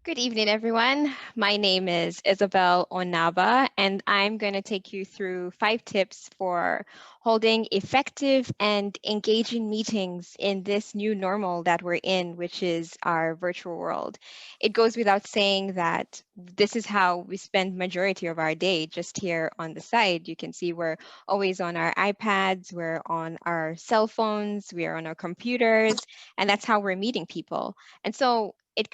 Good evening, everyone. My name is Isabel Onaba, and I'm going to take you through 5 tips for holding effective and engaging meetings in this new normal that we're in, which is our virtual world. It goes without saying that this is how we spend majority of our day. Just here on the side, you can see we're always on our iPads, we're on our cell phones, we are on our computers, and that's how we're meeting people. And so it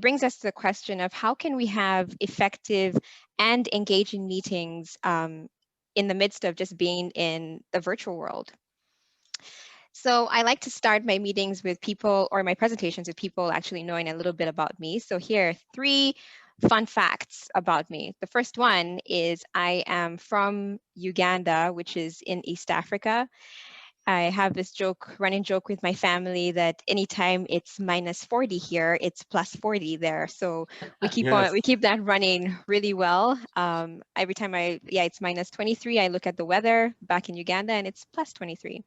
brings us to the question of how can we have effective and engaging meetings in the midst of just being in the virtual world. So I like to start my meetings with people, or my presentations with people actually knowing a little bit about me. So here are 3 fun facts about me. The first one is I am from Uganda, which is in East Africa. I have this running joke with my family that anytime it's -40 here, it's +40 there. So Yes. we keep that running really well. Every time it's -23, I look at the weather back in Uganda and it's +23.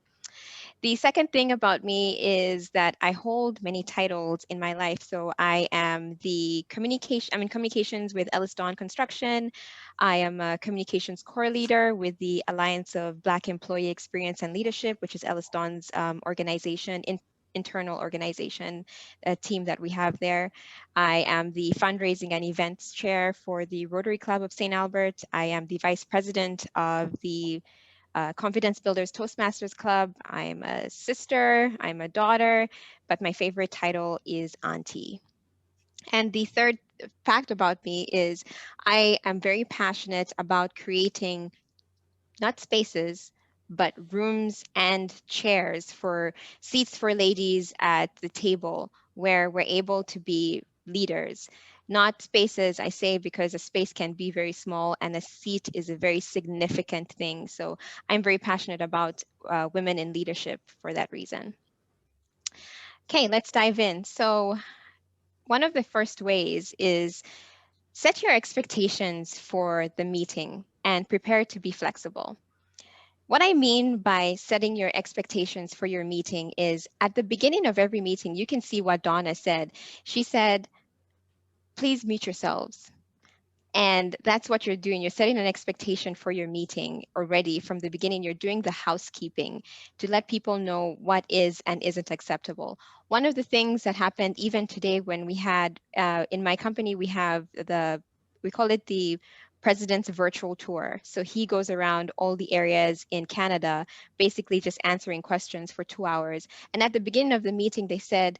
The second thing about me is that I hold many titles in my life. So I'm in communications with Ellis Dawn Construction. I am a communications core leader with the Alliance of Black Employee Experience and Leadership, which is Ellis Dawn's internal organization team that we have there. I am the fundraising and events chair for the Rotary Club of St. Albert. I am the vice president of the Confidence Builders Toastmasters Club. I'm a sister, I'm a daughter, but my favorite title is auntie. And the third fact about me is I am very passionate about creating not spaces, but rooms and chairs for seats for ladies at the table where we're able to be leaders. Not spaces, I say, because a space can be very small and a seat is a very significant thing. So I'm very passionate about women in leadership for that reason. Okay, let's dive in. So, one of the first ways is set your expectations for the meeting and prepare to be flexible. What I mean by setting your expectations for your meeting is at the beginning of every meeting, you can see what Donna said. She said, please mute yourselves. And that's what you're doing. You're setting an expectation for your meeting already from the beginning. You're doing the housekeeping to let people know what is and isn't acceptable. One of the things that happened even today when we had, in my company, we call it the president's virtual tour. So he goes around all the areas in Canada, basically just answering questions for 2 hours. And at the beginning of the meeting, they said,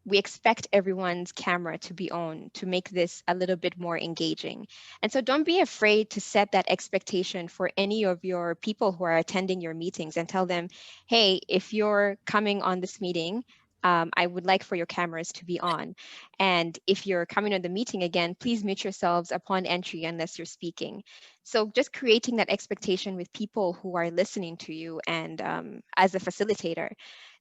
we expect everyone's camera to be on to make this a little bit more engaging. And so don't be afraid to set that expectation for any of your people who are attending your meetings and tell them, hey, if you're coming on this meeting, I would like for your cameras to be on. And if you're coming on the meeting again, please mute yourselves upon entry unless you're speaking. So just creating that expectation with people who are listening to you and as a facilitator.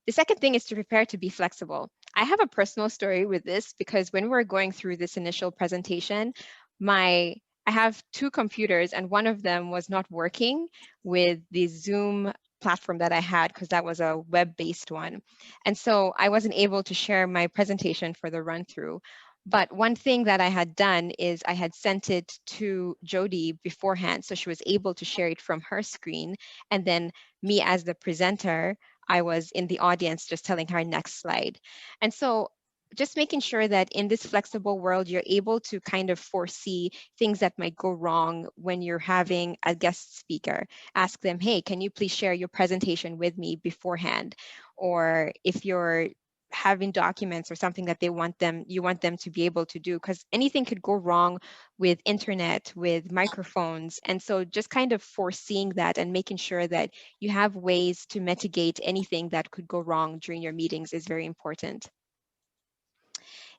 The second thing is to prepare to be flexible. I have a personal story with this because when we were going through this initial presentation, my I have 2 computers and one of them was not working with the Zoom platform that I had because that was a web-based one. And so I wasn't able to share my presentation for the run through. But one thing that I had done is I had sent it to Jody beforehand so she was able to share it from her screen. And then me as the presenter, I was in the audience just telling her next slide. And so just making sure that in this flexible world, you're able to kind of foresee things that might go wrong when you're having a guest speaker. Ask them, hey, can you please share your presentation with me beforehand? Or if you're having documents or something that you want them to be able to do, because anything could go wrong with internet, with microphones. And so just kind of foreseeing that and making sure that you have ways to mitigate anything that could go wrong during your meetings is very important.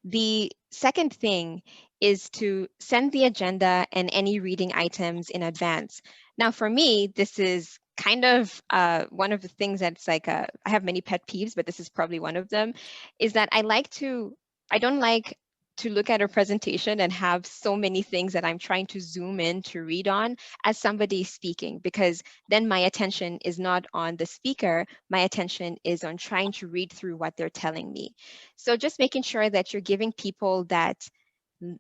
The second thing is to send the agenda and any reading items in advance. Now, for me, this is kind of one of the things that's like, I have many pet peeves, but this is probably one of them, is that I don't like to look at a presentation and have so many things that I'm trying to zoom in to read on as somebody speaking, because then my attention is not on the speaker, my attention is on trying to read through what they're telling me. So just making sure that you're giving people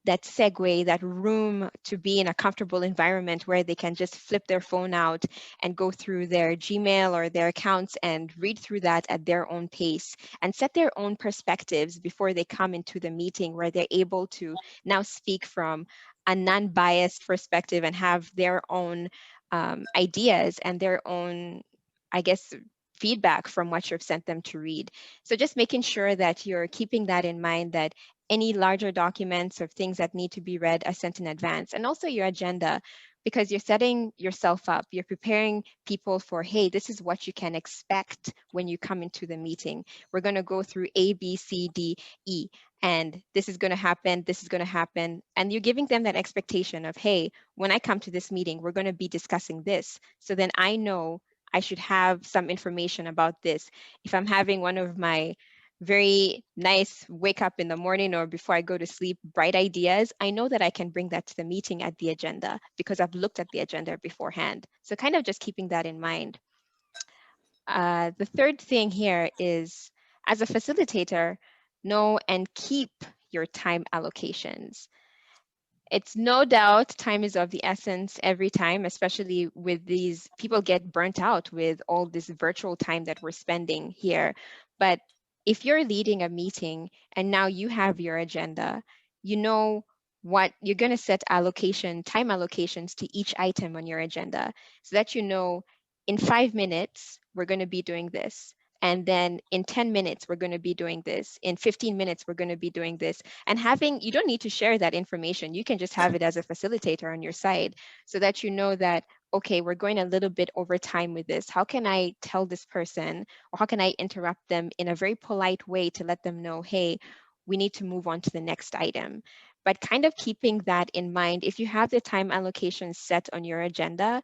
that segue, that room to be in a comfortable environment where they can just flip their phone out and go through their Gmail or their accounts and read through that at their own pace and set their own perspectives before they come into the meeting, where they're able to now speak from a non-biased perspective and have their own ideas and their own, I guess, feedback from what you've sent them to read. So just making sure that you're keeping that in mind, that any larger documents or things that need to be read are sent in advance, and also your agenda, because you're setting yourself up, you're preparing people for, hey, this is what you can expect when you come into the meeting. We're going to go through A, B, C, D, E, and this is going to happen, this is going to happen. And you're giving them that expectation of, hey, when I come to this meeting, we're going to be discussing this. So then I know I should have some information about this. If I'm having one of my very nice wake up in the morning or before I go to sleep, bright ideas, I know that I can bring that to the meeting at the agenda because I've looked at the agenda beforehand. So kind of just keeping that in mind. The third thing here is, as a facilitator, know and keep your time allocations. It's no doubt time is of the essence every time, especially with these people get burnt out with all this virtual time that we're spending here. But if you're leading a meeting and now you have your agenda, you know what you're going to set time allocations to each item on your agenda so that you know in 5 minutes, we're going to be doing this. And then in 10 minutes, we're going to be doing this. In 15 minutes, we're going to be doing this. And you don't need to share that information. You can just have it as a facilitator on your side so that you know that, okay, we're going a little bit over time with this. How can I tell this person, or how can I interrupt them in a very polite way to let them know, hey, we need to move on to the next item. But kind of keeping that in mind, if you have the time allocation set on your agenda,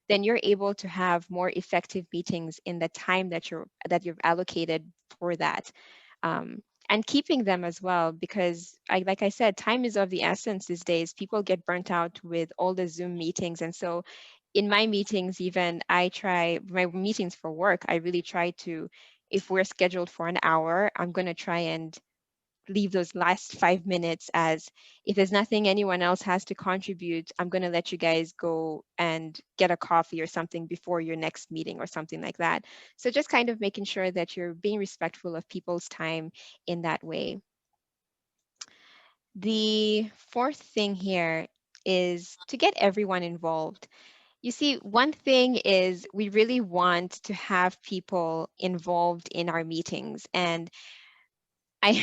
then you're able to have more effective meetings in the time that you've allocated for that. And keeping them as well, because like I said, time is of the essence these days. People get burnt out with all the Zoom meetings. And so in my meetings, even my meetings for work, I really try to, if we're scheduled for an hour, I'm going to try and leave those last 5 minutes as, if there's nothing anyone else has to contribute, I'm going to let you guys go and get a coffee or something before your next meeting or something like that. So just kind of making sure that you're being respectful of people's time in that way. The fourth thing here is to get everyone involved. You see, one thing is we really want to have people involved in our meetings. And I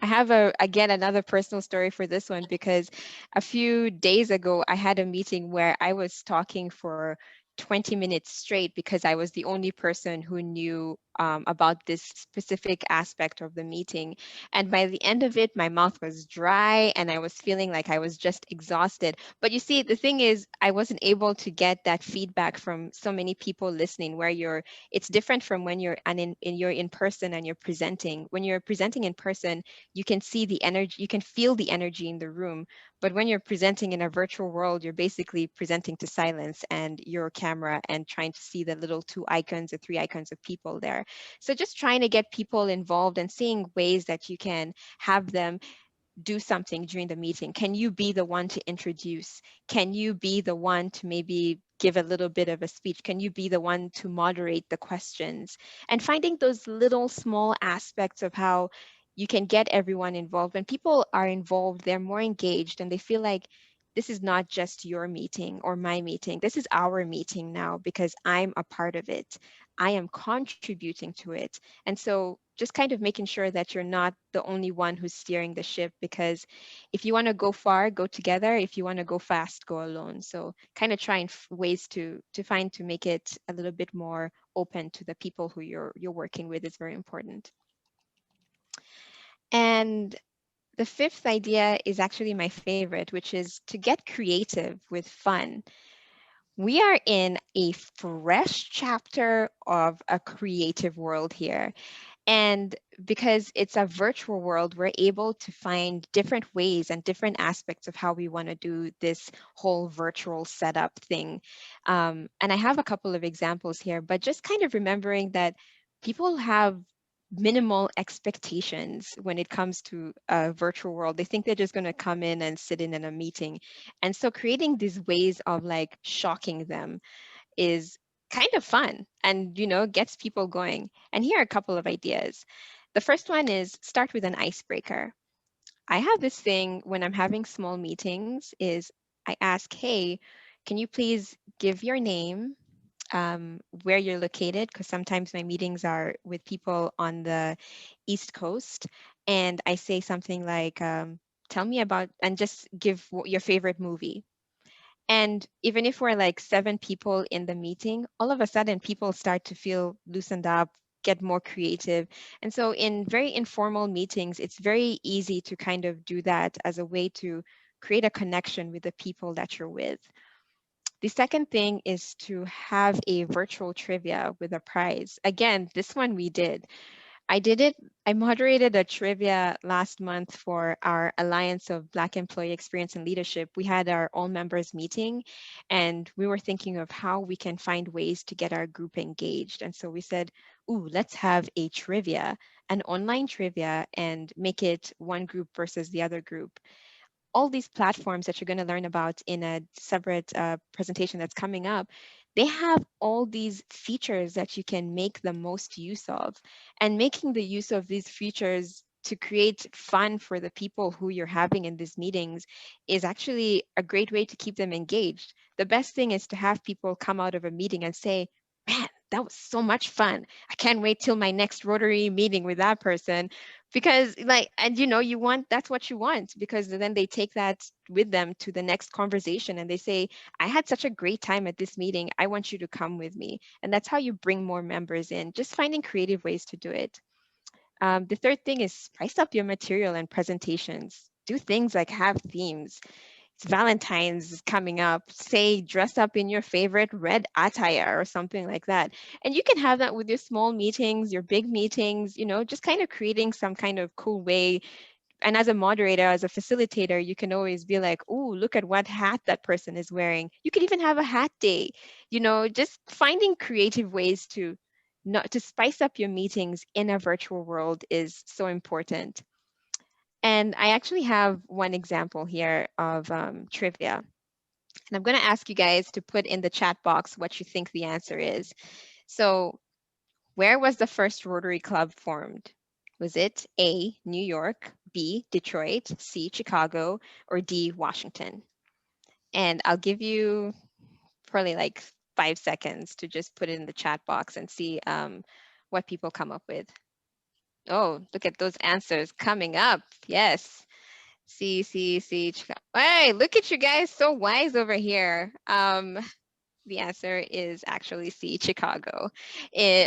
I have again another personal story for this one, because a few days ago I had a meeting where I was talking for 20 minutes straight because I was the only person who knew about this specific aspect of the meeting. And by the end of it, my mouth was dry and I was feeling like I was just exhausted. But you see, the thing is, I wasn't able to get that feedback from so many people listening, where it's different from when you're in person and you're presenting. When you're presenting in person, you can see the energy, you can feel the energy in the room. But when you're presenting in a virtual world, you're basically presenting to silence and your camera and trying to see the little 2 icons or 3 icons of people there. So just trying to get people involved and seeing ways that you can have them do something during the meeting. Can you be the one to introduce? Can you be the one to maybe give a little bit of a speech? Can you be the one to moderate the questions? And finding those little small aspects of how you can get everyone involved. When people are involved, they're more engaged and they feel like this is not just your meeting or my meeting. This is our meeting now because I'm a part of it. I am contributing to it. And so just kind of making sure that you're not the only one who's steering the ship, because if you want to go far, go together. If you want to go fast, go alone. So kind of trying ways to make it a little bit more open to the people who you're working with is very important. And the fifth idea is actually my favorite, which is to get creative with fun. We are in a fresh chapter of a creative world here. And because it's a virtual world, we're able to find different ways and different aspects of how we want to do this whole virtual setup thing. And I have a couple of examples here, but just kind of remembering that people have minimal expectations when it comes to a virtual world. They think they're just going to come in and sit in a meeting. And so creating these ways of like shocking them is kind of fun and, gets people going. And here are a couple of ideas. The first one is start with an icebreaker. I have this thing when I'm having small meetings is I ask, hey, can you please give your name, where you're located, because sometimes my meetings are with people on the East Coast, and I say something like, tell me about, and just give your favorite movie. And even if we're like 7 people in the meeting, all of a sudden people start to feel loosened up, get more creative. And so in very informal meetings, it's very easy to kind of do that as a way to create a connection with the people that you're with. The second thing is to have a virtual trivia with a prize. Again, this one we did. I did it. I moderated a trivia last month for our Alliance of Black Employee Experience and Leadership. We had our all members meeting and we were thinking of how we can find ways to get our group engaged. And so we said, ooh, let's have a trivia, an online trivia, and make it one group versus the other group. All these platforms that you're going to learn about in a separate presentation that's coming up, they have all these features that you can make the most use of. And making the use of these features to create fun for the people who you're having in these meetings is actually a great way to keep them engaged. The best thing is to have people come out of a meeting and say, man, that was so much fun. I can't wait till my next Rotary meeting with that person, because like, and you want, that's what you want, because then they take that with them to the next conversation and they say, I had such a great time at this meeting, I want you to come with me. And that's how you bring more members in, just finding creative ways to do it. The third thing is spice up your material and presentations. Do things like have themes. It's Valentine's is coming up. Say, dress up in your favorite red attire or something like that. And you can have that with your small meetings, your big meetings, just kind of creating some kind of cool way. And as a moderator, as a facilitator, you can always be like, "Ooh, look at what hat that person is wearing." You could even have a hat day, just finding creative ways to not to spice up your meetings in a virtual world is so important. And I actually have one example here of trivia. And I'm going to ask you guys to put in the chat box what you think the answer is. So, where was the first Rotary Club formed? Was it A, New York, B, Detroit, C, Chicago, or D, Washington? And I'll give you probably like 5 seconds to just put it in the chat box and see what people come up with. Oh, look at those answers coming up. Yes. C, Chicago. Hey, look at you guys, so wise over here. The answer is actually C, Chicago.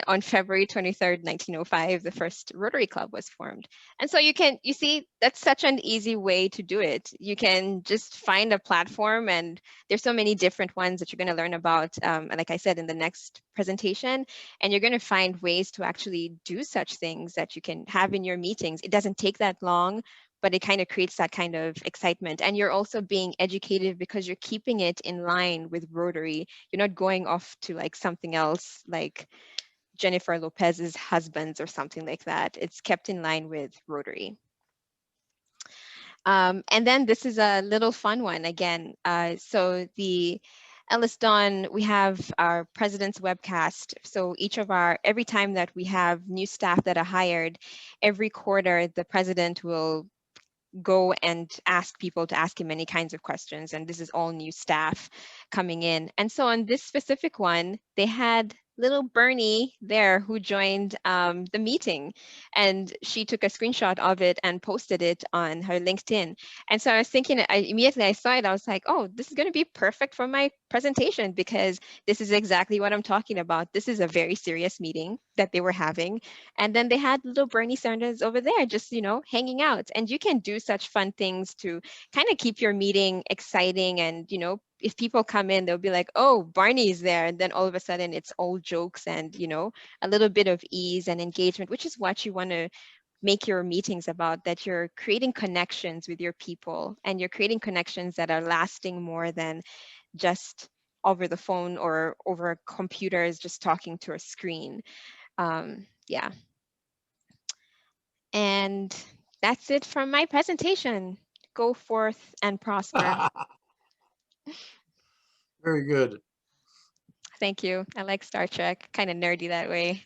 On February 23rd, 1905, the first Rotary Club was formed. And so you see, that's such an easy way to do it. You can just find a platform, and there's so many different ones that you're going to learn about, like I said, in the next presentation. And you're going to find ways to actually do such things that you can have in your meetings. It doesn't take that long, but it kind of creates that kind of excitement. And you're also being educated because you're keeping it in line with Rotary. You're not going off to like something else like Jennifer Lopez's husbands or something like that. It's kept in line with Rotary. And then this is a little fun one again. So the Ellis Dawn, we have our president's webcast. So every time that we have new staff that are hired, every quarter, the president will go and ask people to ask him any kinds of questions. And this is all new staff coming in. And so on this specific one, they had little Bernie there who joined the meeting, and she took a screenshot of it and posted it on her LinkedIn. And so I was thinking, immediately I saw it, I was like, oh, this is going to be perfect for my presentation, because this is exactly what I'm talking about. This is a very serious meeting that they were having. And then they had little Bernie Sanders over there just, hanging out. And you can do such fun things to kind of keep your meeting exciting. And, if people come in, they'll be like, oh, Barney's there. And then all of a sudden it's all jokes and, a little bit of ease and engagement, which is what you want to make your meetings about, that you're creating connections with your people, and you're creating connections that are lasting more than just over the phone or over computers, just talking to a screen. Yeah. And that's it from my presentation. Go forth and prosper. Very good. Thank you. I like Star Trek, kind of nerdy that way.